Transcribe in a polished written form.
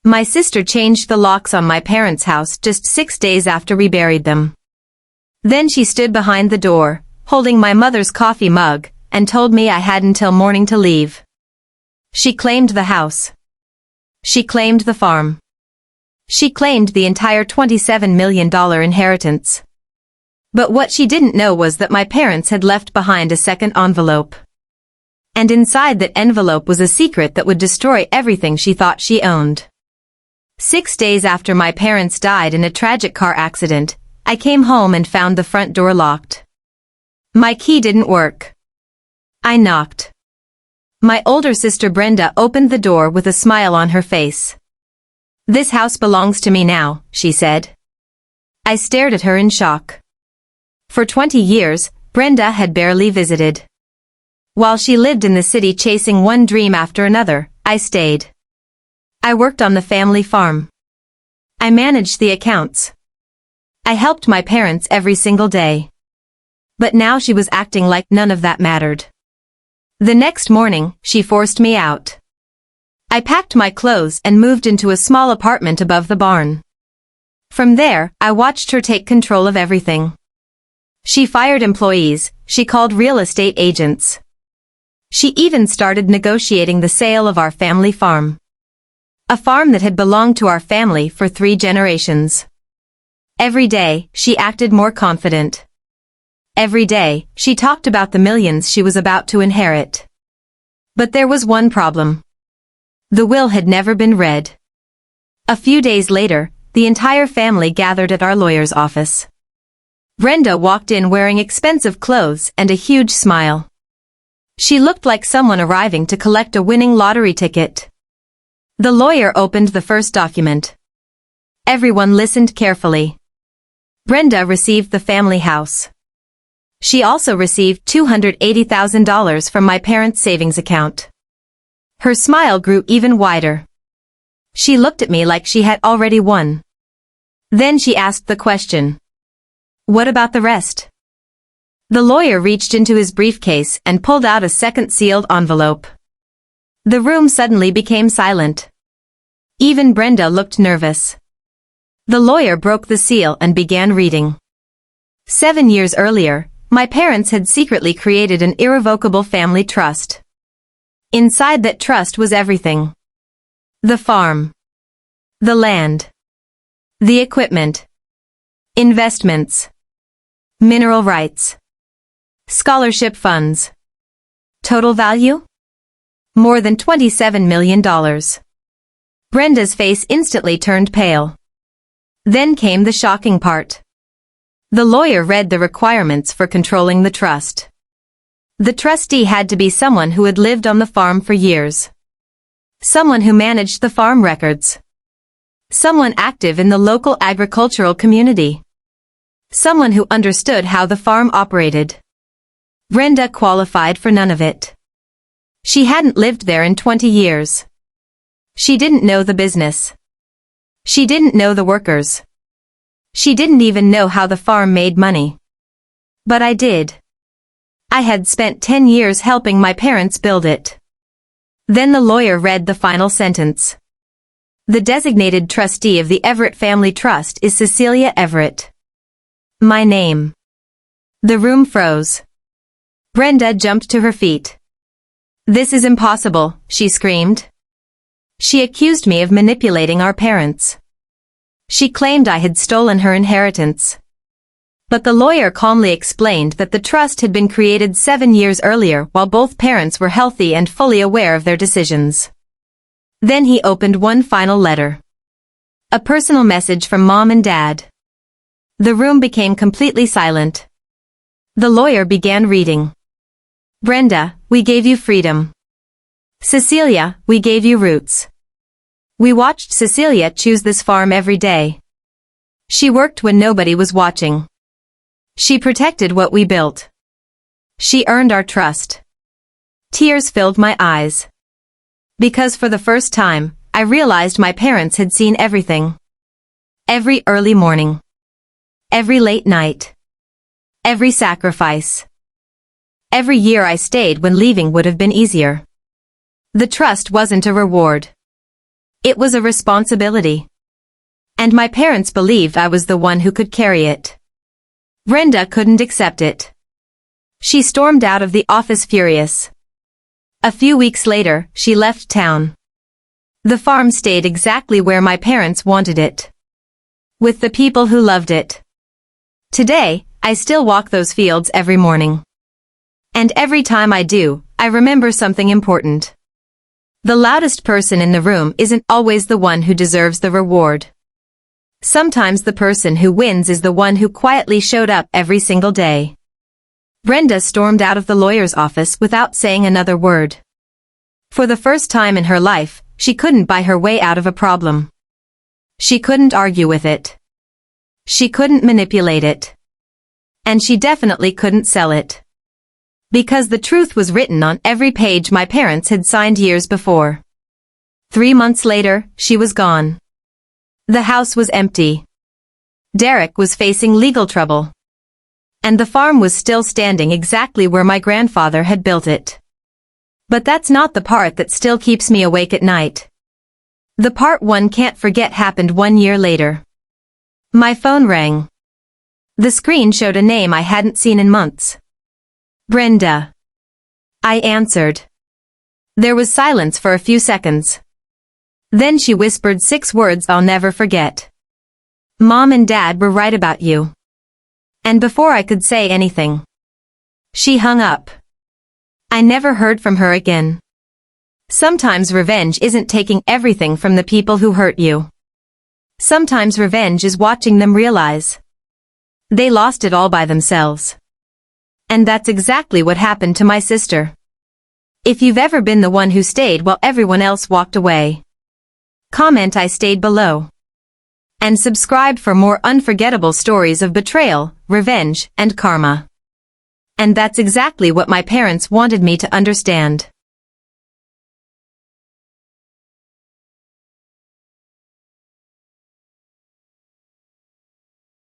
My sister changed the locks on my parents' house just 6 days after we buried them. Then she stood behind the door, holding my mother's coffee mug, and told me I had until morning to leave. She claimed the house. She claimed the farm. She claimed the entire $27 million inheritance. But what she didn't know was that my parents had left behind a second envelope. And inside that envelope was a secret that would destroy everything she thought she owned. 6 days after my parents died in a tragic car accident, I came home and found the front door locked. My key didn't work. I knocked. My older sister Brenda opened the door with a smile on her face. "This house belongs to me now," she said. I stared at her in shock. For 20 years, Brenda had barely visited. While she lived in the city chasing one dream after another, I stayed. I worked on the family farm. I managed the accounts. I helped my parents every single day. But now she was acting like none of that mattered. The next morning, she forced me out. I packed my clothes and moved into a small apartment above the barn. From there, I watched her take control of everything. She fired employees, she called real estate agents. She even started negotiating the sale of our family farm. A farm that had belonged to our family for 3 generations. Every day, she acted more confident. Every day, she talked about the millions she was about to inherit. But there was one problem. The will had never been read. A few days later, the entire family gathered at our lawyer's office. Brenda walked in wearing expensive clothes and a huge smile. She looked like someone arriving to collect a winning lottery ticket. The lawyer opened the first document. Everyone listened carefully. Brenda received the family house. She also received $280,000 from my parents' savings account. Her smile grew even wider. She looked at me like she had already won. Then she asked the question. "What about the rest?" The lawyer reached into his briefcase and pulled out a second sealed envelope. The room suddenly became silent. Even Brenda looked nervous. The lawyer broke the seal and began reading. 7 years earlier, my parents had secretly created an irrevocable family trust. Inside that trust was everything. The farm. The land. The equipment. Investments. Mineral rights. Scholarship funds. Total value? More than $27 million. Brenda's face instantly turned pale. Then came the shocking part. The lawyer read the requirements for controlling the trust. The trustee had to be someone who had lived on the farm for years. Someone who managed the farm records. Someone active in the local agricultural community. Someone who understood how the farm operated. Brenda qualified for none of it. She hadn't lived there in 20 years. She didn't know the business. She didn't know the workers. She didn't even know how the farm made money. But I did. I had spent 10 years helping my parents build it. Then the lawyer read the final sentence. The designated trustee of the Everett Family Trust is Cecilia Everett. My name. The room froze. Brenda jumped to her feet. "This is impossible," she screamed. She accused me of manipulating our parents. She claimed I had stolen her inheritance. But the lawyer calmly explained that the trust had been created 7 years earlier while both parents were healthy and fully aware of their decisions. Then he opened one final letter. A personal message from Mom and Dad. The room became completely silent. The lawyer began reading. "Brenda, we gave you freedom. Cecilia, we gave you roots. We watched Cecilia choose this farm every day. She worked when nobody was watching. She protected what we built. She earned our trust." Tears filled my eyes. Because for the first time, I realized my parents had seen everything. Every early morning. Every late night. Every sacrifice. Every year I stayed when leaving would have been easier. The trust wasn't a reward. It was a responsibility. And my parents believed I was the one who could carry it. Brenda couldn't accept it. She stormed out of the office furious. A few weeks later, she left town. The farm stayed exactly where my parents wanted it. With the people who loved it. Today, I still walk those fields every morning. And every time I do, I remember something important. The loudest person in the room isn't always the one who deserves the reward. Sometimes the person who wins is the one who quietly showed up every single day. Brenda stormed out of the lawyer's office without saying another word. For the first time in her life, she couldn't buy her way out of a problem. She couldn't argue with it. She couldn't manipulate it. And she definitely couldn't sell it. Because the truth was written on every page my parents had signed years before. 3 months later, she was gone. The house was empty. Derek was facing legal trouble. And the farm was still standing exactly where my grandfather had built it. But that's not the part that still keeps me awake at night. The part one can't forget happened 1 year later. My phone rang. The screen showed a name I hadn't seen in months. Brenda. I answered. There was silence for a few seconds. Then she whispered 6 words I'll never forget. Mom and Dad were right about you. And before I could say anything, she hung up. I never heard from her again. Sometimes revenge isn't taking everything from the people who hurt you. Sometimes revenge is watching them realize they lost it all by themselves. And that's exactly what happened to my sister. If you've ever been the one who stayed while everyone else walked away, comment I stayed below. And subscribe for more unforgettable stories of betrayal, revenge, and karma. And that's exactly what my parents wanted me to understand.